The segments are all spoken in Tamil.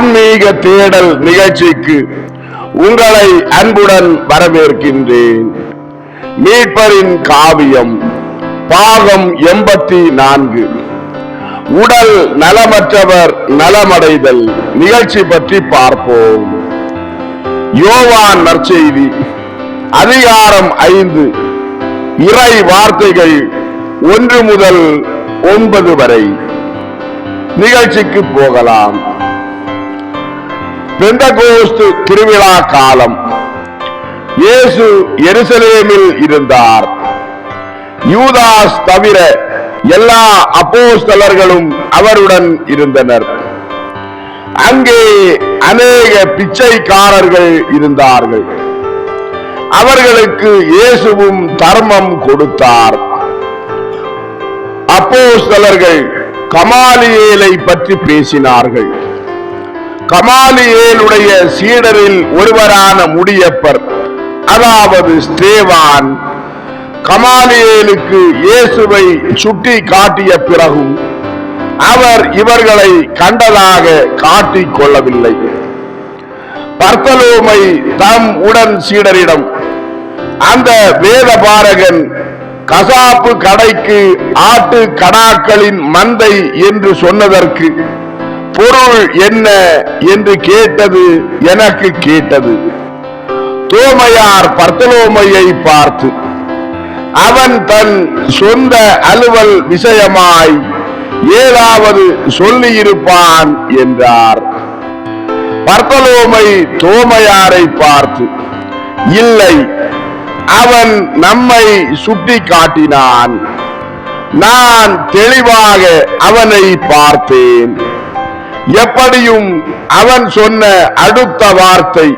ஆன்மீக தேடல் நிகழ்ச்சிக்கு உங்களை அன்புடன் வரவேற்கின்றேன். மீட்பரின் காவியம் பாகம் 84 உடல் நலமற்றவர் நலமடைதல் நிகழ்ச்சி பற்றி பார்ப்போம். யோவான் நற்செய்தி அதிகாரம் 5 இறை வார்த்தைகள் 1 முதல் 9 வரை. நிகழ்ச்சிக்கு போகலாம். பெந்தகோஸ்து திருவிழா காலம். இயேசு எருசலேமில் இருந்தார். யூதாஸ் தவிர எல்லா அப்போஸ்தலர்களும் அவருடன் இருந்தனர். அங்கே அநேக பிச்சைக்காரர்கள் இருந்தார்கள். அவர்களுக்கு இயேசுவும் தர்மம் கொடுத்தார். அப்போஸ்தலர்கள் கமாலியேலை பற்றி பேசினார்கள். கமாலியேலுடைய சீடரில் ஒருவரான முடியப்பர், அதாவது ஸ்தேவான், கமாலியேலுக்கு இயேசுவை சுட்டி காட்டிய பிறகும் அவர் இவர்களை கண்டதாக காட்டிக் கொள்ளவில்லை. பர்த்தலோமை தம் உடன் சீடரிடம், அந்த வேதபாரகன் கசாப்பு கடைக்கு ஆட்டு கடாக்களின் மந்தை என்று சொன்னதற்கு பொருள் என்ன என்று கேட்டது எனக்கு கேட்டது. தோமையார் பர்த்தலோமையை பார்த்து, அவன் தன் சொந்த அலுவல் விஷயமாய் ஏதாவது சொல்லியிருப்பான் என்றார். பர்த்தலோமை தோமையாரை பார்த்து, இல்லை, அவன் நம்மை சுட்டி காட்டினான். நான் தெளிவாக அவனை பார்த்தேன். எப்படியும் அவன் சொன்ன அடுத்த வார்த்தை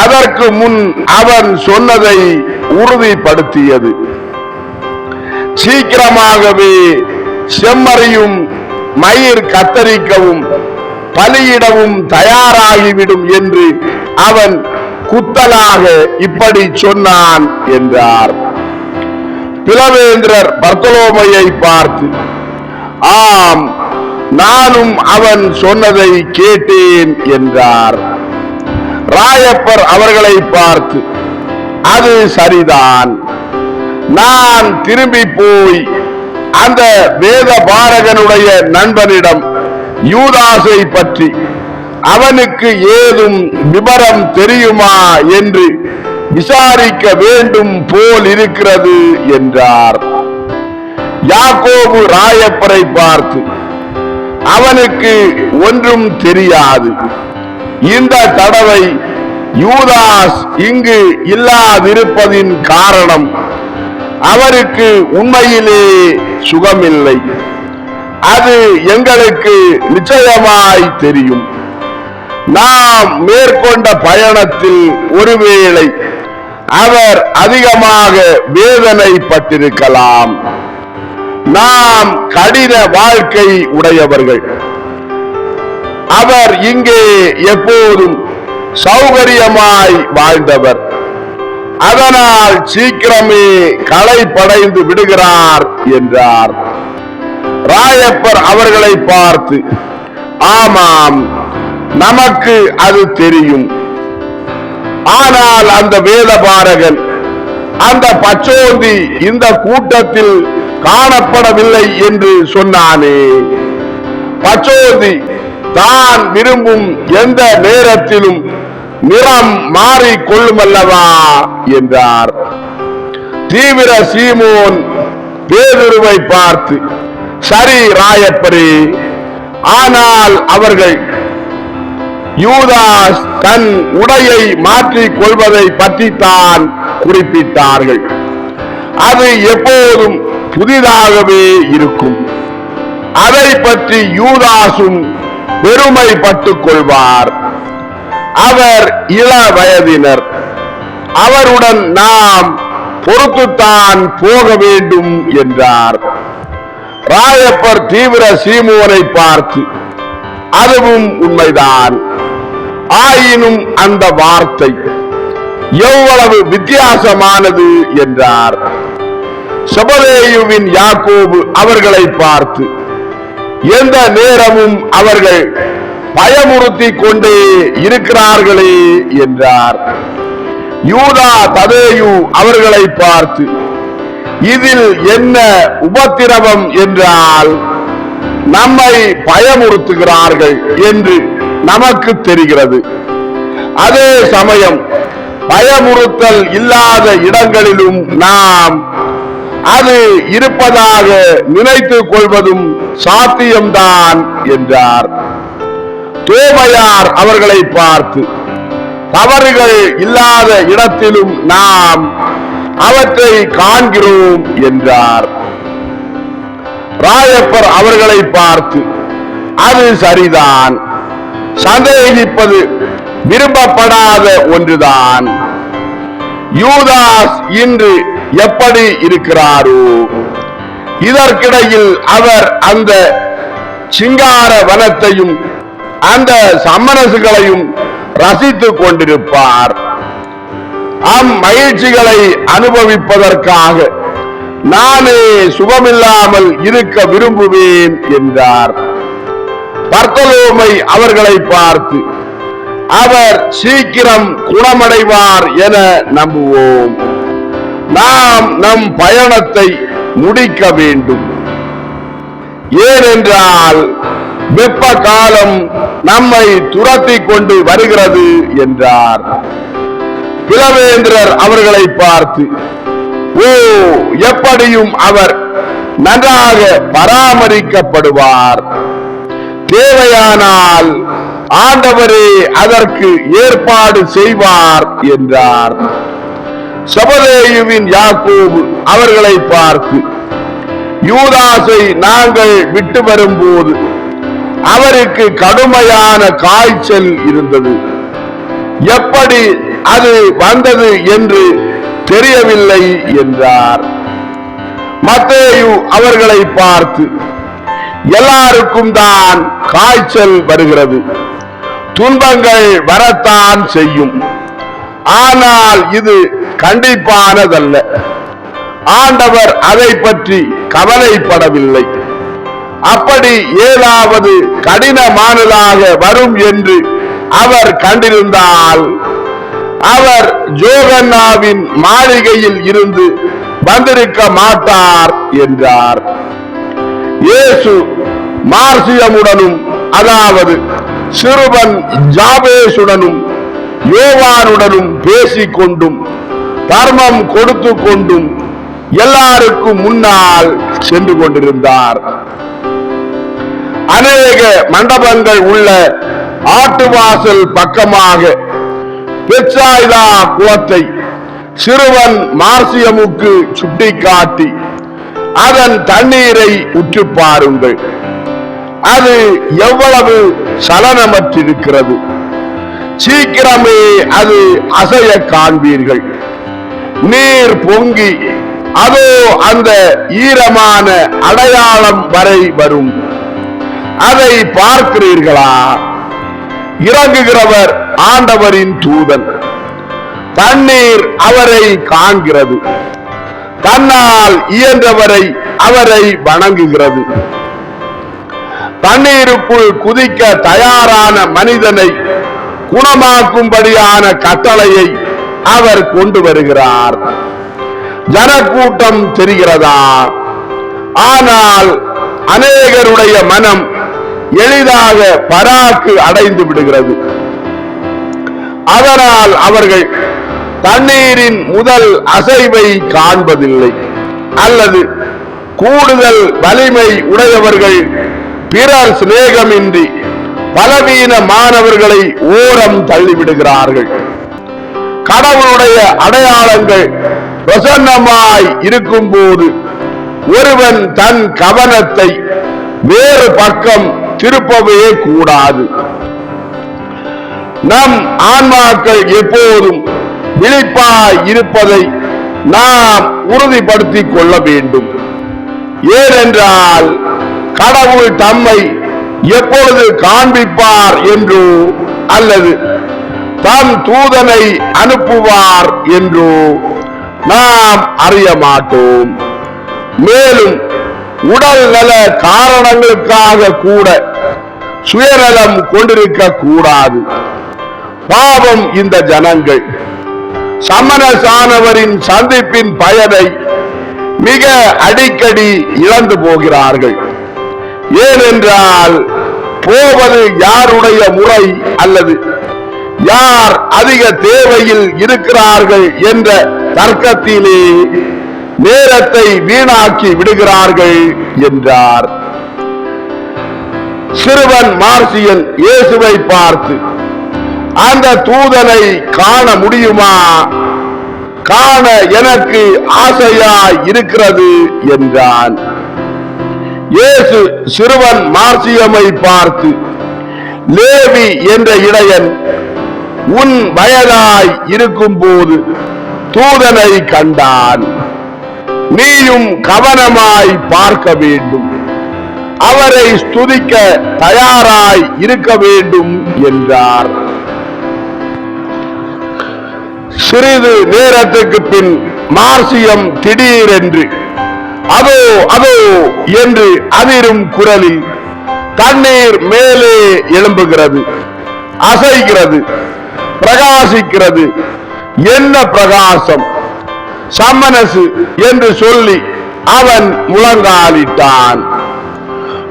அதற்கு முன் அவன் சொன்னதை உறுதிப்படுத்தியது. சீக்கிரமாகவே செம்மறியும் மயிர் கத்தரிக்கவும் பலியிடவும் தயாராகிவிடும் என்று அவன் குத்தலாக இப்படி சொன்னான் என்றார். பிளவேந்திரர் பர்த்தலோமையை பார்த்து, ஆம், நானும் அவன் சொன்னதை கேட்டேன் என்றார். ராயப்பர் அவர்களை பார்த்து, அது சரிதான். நான் திரும்பி போய் அந்த வேதபாரகனுடைய நண்பனிடம் யூதாசை பற்றி அவனுக்கு ஏதும் விபரம் தெரியுமா என்று விசாரிக்க வேண்டும் போல் இருக்கிறது என்றார். யாக்கோபு ராயப்பரை பார்த்து, அவனுக்கு ஒன்றும் தெரியாது. இந்த தடவை யூதாஸ் இங்கு இல்லாதிருப்பதின் காரணம் அவருக்கு உண்மையிலே சுகமில்லை. அது எங்களுக்கு நிச்சயமாய் தெரியும். நாம் மேற்கொண்ட பயணத்தில் ஒருவேளை அவர் அதிகமாக வேதனைப்பட்டிருக்கலாம். நாம் கடின வாழ்க்கை உடையவர்கள். அவர் இங்கே எப்போதும் சௌகரியமாய் வாழ்ந்தவர். அதனால் சீக்கிரமே களைப்படைந்து விடுகிறார் என்றார். ராயப்பர் அவர்களை பார்த்து, ஆமாம், நமக்கு அது தெரியும். ஆனால் அந்த வேதபாரகன், அந்த பச்சோந்தி இந்த கூட்டத்தில் காணப்படவில்லை என்று சொன்னானே. பச்சோந்தி தான் விரும்பும் எந்த நேரத்திலும் நிறம் மாறிக்கொள்ளுமல்லவா என்றார். தீவிர சீமோன் பேதுருவை பார்த்து, சரி ராயப்பரே, ஆனால் அவர்கள் யூதாஸ் தன் உடையை மாற்றிக் கொள்வதை பற்றித்தான் குறிப்பிட்டார்கள். அது எப்போதும் புதிதாகவே இருக்கும். அதை பற்றி யூதாசும் பெருமைப்பட்டுக் கொள்வார். அவர் இள வயதினர். அவருடன் நாம் பொறுத்துத்தான் போக வேண்டும் என்றார். ராயப்பர் தீவிர சீமோனை பார்த்து, அதுவும் உண்மைதான். ஆயினும் அந்த வார்த்தை எவ்வளவு வித்தியாசமானது என்றார். செபதேயுவின் யாக்கோபு அவர்களை பார்த்து, எந்த நேரமும் அவர்கள் பயமுறுத்தி கொண்டே இருக்கிறார்களே என்றார். யூதா ததேயு அவர்களை பார்த்து, இதில் என்ன உபத்திரவம் என்றால், நம்மை பயமுறுத்துகிறார்கள் என்று நமக்கு தெரிகிறது. அதே சமயம் பயமுறுத்தல் இல்லாத இடங்களிலும் நாம் அது இருப்பதாக நினைத்துக் கொள்வதும் சாத்தியம்தான் என்றார். தோமையார் அவர்களை பார்த்து, தவறுகள் இல்லாத இடத்திலும் நாம் அவற்றை காண்கிறோம் என்றார். ராயப்பர் அவர்களை பார்த்து, அது சரிதான், சந்தேகிப்பது விரும்பப்படாத ஒன்றுதான். யூதாஸ் இன்று எப்படி இருக்கிறாரோ, இதற்கிடையில் அவர் அந்த சிங்கார வனத்தையும் அந்த சம்மனசுகளையும் ரசித்துக் கொண்டிருப்பார். மகிழ்ச்சிகளை அனுபவிப்பதற்காக நானே சுகமில்லாமல் இருக்க விரும்புவேன் என்றார். பர்த்தலோமை அவர்களை பார்த்து, அவர் சீக்கிரம் குணமடைவார் என நம்புவோம். நாம் நம் பயணத்தை முடிக்க வேண்டும். ஏனென்றால் வெப்ப காலம் நம்மை துரத்தி கொண்டு வருகிறது என்றார். பிளவேந்திரர் அவர்களை பார்த்து, ஓ, எப்படியும் அவர் நன்றாக பராமரிக்கப்படுவார். தேவையானால் ஆண்டவரே அதற்கு ஏற்பாடு செய்வார் என்றார். செபதேயுவின் யாக்கோபு அவர்களை பார்த்து, யூதாசை நாங்கள் விட்டு வரும்போது அவருக்கு கடுமையான காய்ச்சல் இருந்தது. எப்படி அது வந்தது என்று தெரியவில்லை என்றார். மத்தேயு அவர்களை பார்த்து, எல்லாருக்கும் தான் காய்ச்சல் வருகிறது, துன்பங்கள் வரத்தான் செய்யும், ஆனால் இது கண்டிப்பானதல்ல. ஆண்டவர் அதை பற்றி கவலைப்படவில்லை. அப்படி ஏதாவது கடினமானதாக வரும் என்று அவர் கண்டிருந்தால் அவர் ஜோகன்னாவின் மாளிகையில் இருந்து வந்திருக்க மாட்டார் என்றார். இயேசு மார்சியமுடனும், அதாவது சிறுவன் ஜாபேசுடனும் யோவானுடனும் பேசிக் கொண்டும் தர்மம் கொடுத்து கொண்டும் எல்லாருக்கும் முன்னால் சென்று கொண்டிருந்தார். அநேக மண்டபங்கள் உள்ள ஆட்டுவாசல் பக்கமாக பெத்சாய்தா குளத்தை சிறுவன் மார்சியமுக்கு சுட்டிக்காட்டி, அதன் தண்ணீரை உற்று பாருங்கள், அது எவ்வளவு சலனமற்றிருக்கிறது, சீக்கிரமே அது அசைய காண்பீர்கள். நீர் பொங்கி அதோ அந்த ஈரமான அடையாளம் வரை வரும். அதை பார்க்கிறீர்களா? இறங்குகிறவர் ஆண்டவரின் தூதன். தண்ணீர் அவரை காண்கிறது, தன்னால் இயன்றவரை அவரை வணங்குகிறது. தண்ணீருக்குள் குதிக்க தயாரான மனிதனை குணமாக்கும்படியான கட்டளையை அவர் கொண்டு வருகிறார். ஜனக்கூட்டம் தெரிகிறதா? ஆனால் அநேகருடைய மனம் எளிதாக பராக்கு அடைந்து விடுகிறது. அதனால் அவர்கள் தண்ணீரின் முதல் அசைவை காண்பதில்லை. அல்லது கூடுதல் வலிமை உடையவர்கள் பிறர் சிநேகமின்றி பலவீனமானவர்களை ஓரம் தள்ளிவிடுகிறார்கள். கடவுளுடைய அடையாளங்கள் பிரசன்னமாய் இருக்கும் போது ஒருவன் தன் கவனத்தை வேறு பக்கம் திருப்பவே கூடாது. நம் ஆன்மாக்கள் எப்போதும் விழிப்பாய் இருப்பதை நாம் உறுதிப்படுத்திக் கொள்ள வேண்டும். ஏனென்றால் கடவுள் தம்மை எப்பொழுது காண்பிப்பார் என்றோ அல்லது தம் தூதனை அனுப்புவார் என்றோ நாம் அறிய மாட்டோம். மேலும் உடல் நல காரணங்களுக்காக கூட சுயநலம் கொண்டிருக்க கூடாது. பாவம் இந்த ஜனங்கள் சமரசானவரின் சந்திப்பின் பயனை மிக அடிக்கடி இழந்து போகிறார்கள். ஏனென்றால் போவது யாருடைய முறை அல்லது யார் அதிக தேவையில் இருக்கிறார்கள் என்ற தர்க்கத்திலே நேரத்தை வீணாக்கி விடுகிறார்கள் என்றார். சிறுவன் மார்சியன் இயேசுவை பார்த்து, அந்த தூதனை காண முடியுமா? காண எனக்கு ஆசையாய் இருக்கிறது என்றான். இயேசு சிறுவன் மார்சியமை பார்த்து, லேவி என்ற இடையன் உன் வயதாய் இருக்கும் போது தூதனை கண்டான். நீயும் கவனமாய் பார்க்க வேண்டும், அவரை ஸ்துதிக்க தயாராய் இருக்க வேண்டும் என்றார். சிறிது நேரத்துக்கு பின் மார்சியம் திடீரென்று அதோ அதோ என்று அதிரும் குரலில் தண்ணீர் மேலே எழும்புகிறது, அசைகிறது, பிரகாசிக்கிறது. என்ன பிரகாசம்! சம்மனசு என்று சொல்லி அவன் முழங்காலிட்டான்.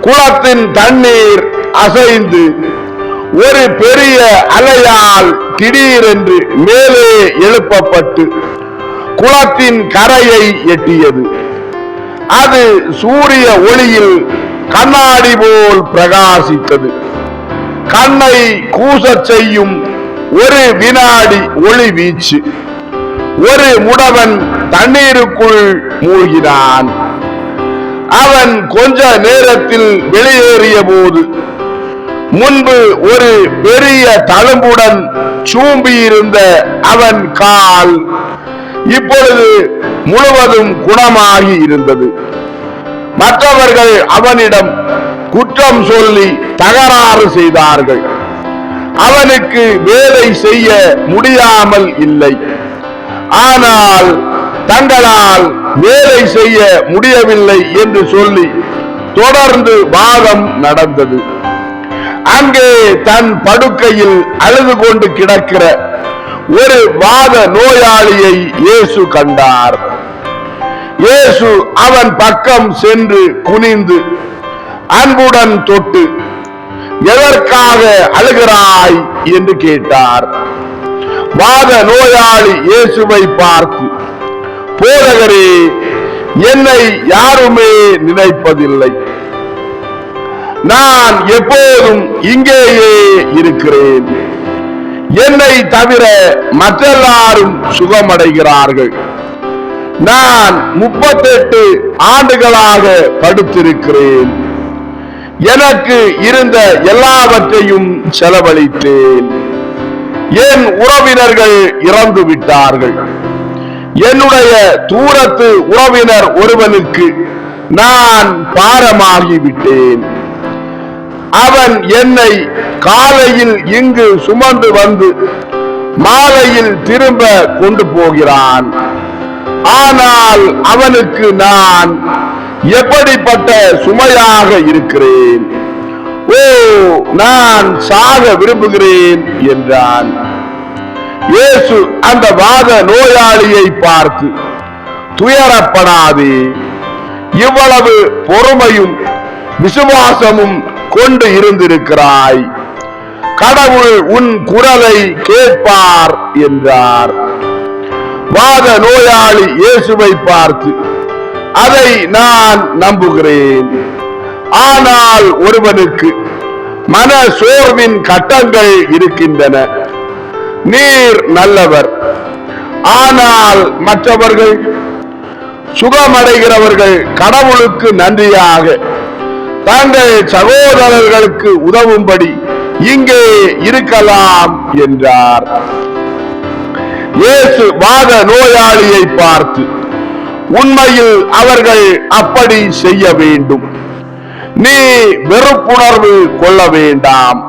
குளத்தின் தண்ணீர் அசைந்து ஒரு பெரிய அலையால் திடீரென்று மேலே எழுப்பப்பட்டு குளத்தின் கரையை எட்டியது. அது சூரிய ஒளியில் கண்ணாடி போல் பிரகாசித்தது. கண்ணை கூசச் செய்யும் ஒரு வினாடி ஒளி வீச்சு. ஒரு முடவன் தண்ணீருக்குள் மூழ்கினான். அவன் கொஞ்ச நேரத்தில் வெளியேறிய போது முன்பு ஒரு பெரிய தழும்புடன் சூம்பியிருந்த அவன் கால் இப்பொழுது முழுவதும் குணமாகி இருந்தது. மற்றவர்கள் அவனிடம் குற்றம் சொல்லி தகராறு செய்தார்கள். அவனுக்கு வேலை செய்ய முடியாமல் இல்லை. ஆனால் தங்களால் வேலை செய்ய முடியவில்லை என்று சொல்லி தொடர்ந்து வாதம் நடந்தது. அங்கே தன் படுக்கையில் அழுது கொண்டு கிடக்கிற ஒரு வாத நோயாளியை இயேசு கண்டார். இயேசு அவன் பக்கம் சென்று குனிந்து அன்புடன் தொட்டு, எதற்காக அழுகிறாய் என்று கேட்டார். வாத நோயாளி இயேசுவை பார்த்து, போதகரே, என்னை யாருமே நினைப்பதில்லை. நான் எப்போதும் இங்கேயே இருக்கிறேன். என்னை தவிர மற்றெல்லாரும் சுகமடைகிறார்கள். நான் 38 ஆண்டுகளாக படுத்திருக்கிறேன். எனக்கு இருந்த எல்லாவற்றையும் செலவழித்தேன். என் உறவினர்கள் இறந்து விட்டார்கள். என்னுடைய தூரத்து உறவினர் ஒருவனுக்கு நான் பாரமாகிவிட்டேன். அவன் என்னை காலையில் இங்கு சுமந்து வந்து மாலையில் திரும்ப கொண்டு போகிறான். ஆனால் அவனுக்கு நான் எப்படிப்பட்ட சுமையாக இருக்கிறேன்! ஓ, நான் சாக விரும்புகிறேன் என்றான். இயேசு அந்த வாத நோயாளியை பார்த்து, துயரப்படாதே, இவ்வளவு பொறுமையும் விசுவாசமும் கொண்டு இருந்திருக்கிறாய். கடவுள் உன் குரலை கேட்பார் என்றார். வாத நோயாளி இயேசுவை பார்த்து, அதை நான் நம்புகிறேன். ஆனால் ஒருவனுக்கு மன சோர்வின் கட்டங்கள் இருக்கின்றன. நீர் நல்லவர். ஆனால் மற்றவர்கள் சுகமடைகிறவர்கள் கடவுளுக்கு நன்றியாக தங்கள் சகோதரர்களுக்கு உதவும்படி இங்கே இருக்கலாம் என்றார். இயேசு வாத நோயாளியை பார்த்து, உண்மையில் அவர்கள் அப்படி செய்ய வேண்டும். நீ வெறுப்புணர்வு கொள்ள வேண்டாம்.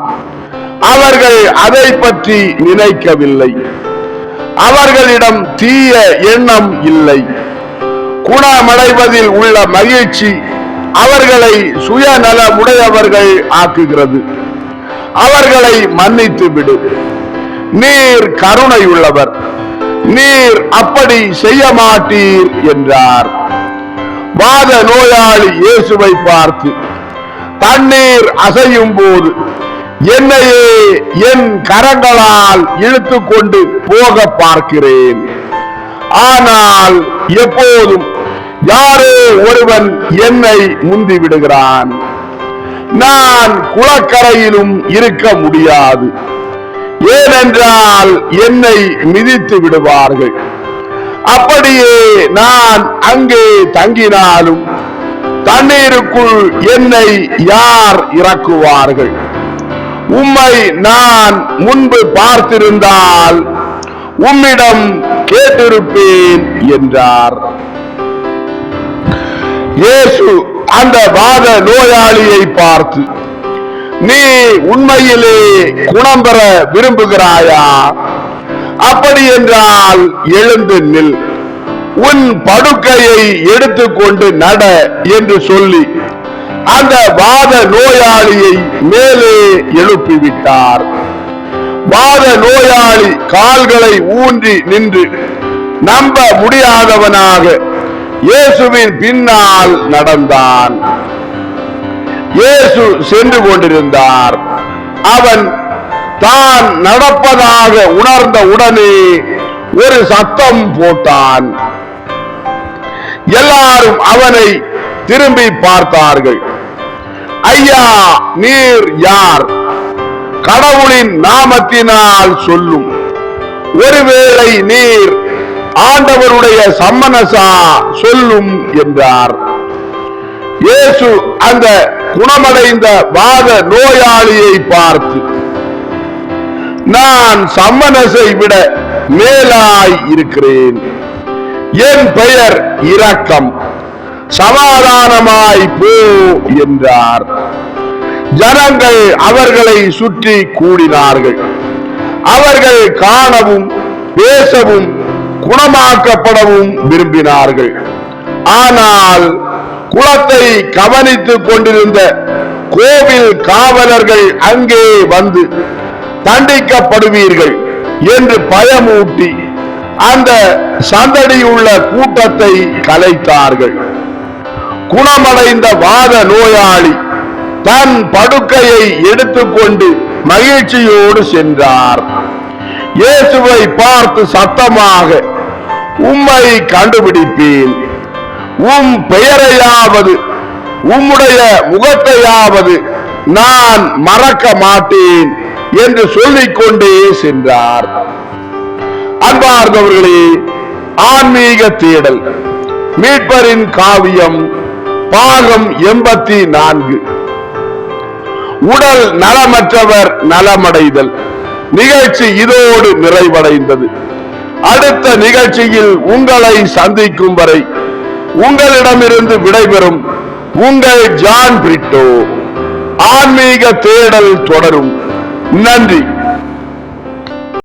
அவர்கள் அதை பற்றி நினைக்கவில்லை. அவர்களிடம் தீய எண்ணம் இல்லை. குணமடைவதில் உள்ள மகிழ்ச்சி அவர்களை சுயநலமுடையவர்கள் ஆக்குகிறது. அவர்களை மன்னித்து விடு. நீர் கருணையுள்ளவர், நீர் அப்படி செய்ய மாட்டீர் என்றார். வாத நோயாளி இயேசுவை பார்த்து, தண்ணீர் அசையும் போது என்னையே என் கரங்களால் இழுத்து கொண்டு போக பார்க்கிறேன். ஆனால் எப்போதும் யாரோ ஒருவன் என்னை முந்தி விடுகிறான். நான் குளக்கரையிலும் இருக்க முடியாது, ஏனென்றால் என்னை மிதித்து விடுவார்கள். அப்படியே நான் அங்கே தங்கினாலும் தண்ணீருக்குள் என்னை யார் இறக்குவார்கள்? உம்மை நான் முன்பு பார்த்திருந்தால் உம்மிடம் கேட்டிருப்பேன் என்றார். இயேசு அந்த வாத நோயாளியை பார்த்து, நீ உண்மையிலே குணம் பெற விரும்புகிறாயா? அப்படி என்றால் எழுந்து நில், உன் படுக்கையை எடுத்துக்கொண்டு நட என்று சொல்லி அந்த வாத நோயாளியை மேலே எழுப்பிவிட்டார். வாத நோயாளி கால்களை ஊன்றி நின்று நம்ப முடியாதவனாக இயேசுவின் பின்னால் நடந்தான். இயேசு சென்று கொண்டிருந்தார். அவன் தான் நடப்பதாக உணர்ந்த உடனே ஒரு சத்தம் போட்டான். எல்லாரும் அவனை திரும்பி பார்த்தார்கள். ஐயா, நீர் யார்? கடவுளின் நாமத்தினால் சொல்லும். ஒருவேளை நீர் ஆண்டவருடைய சம்மனசா சொல்லும் என்றார். இயேசு அந்த குணமடைந்த வாத நோயாளியை பார்த்து, நான் சம்மனசை விட மேலாய் இருக்கிறேன். என் பெயர் இரக்கம், சமாதானமாய் போ என்றார். ஜனங்கள் அவர்களை சுற்றி கூடினார்கள். அவர்கள் காணவும் பேசவும் குணமாக்கப்படவும் விரும்பினார்கள். ஆனால் குளத்தை கவனித்துக் கொண்டிருந்த கோவில் காவலர்கள் அங்கே வந்து தண்டிக்கப்படுவீர்கள் என்று பயமூட்டி அந்த சந்தடியுள்ள கூட்டத்தை கலைத்தார்கள். குணமடைந்த வாத நோயாளி தன் படுக்கையை எடுத்துக்கொண்டு மகிழ்ச்சியோடு சென்றார். இயேசுவை பார்த்து சத்தமாக, உம்மை கண்டுபிடிப்பேன், உம் பெயரையாவது உம்முடைய முகத்தையாவது நான் மறக்க மாட்டேன் என்று சொல்லிக்கொண்டே சென்றார். அன்பார்ந்தவர்களே, ஆன்மீக தேடல் மீட்பரின் காவியம் பாகம் 84. உடல் நலமற்றவர் நலமடைதல் நிகழ்ச்சி இதோடு நிறைவடைந்தது. அடுத்த நிகழ்ச்சியில் உங்களை சந்திக்கும் வரை உங்களிடமிருந்து விடைபெறும் உங்கள் ஜான் பிரிட்டோ. ஆன்மீக தேடல் தொடரும். நன்றி.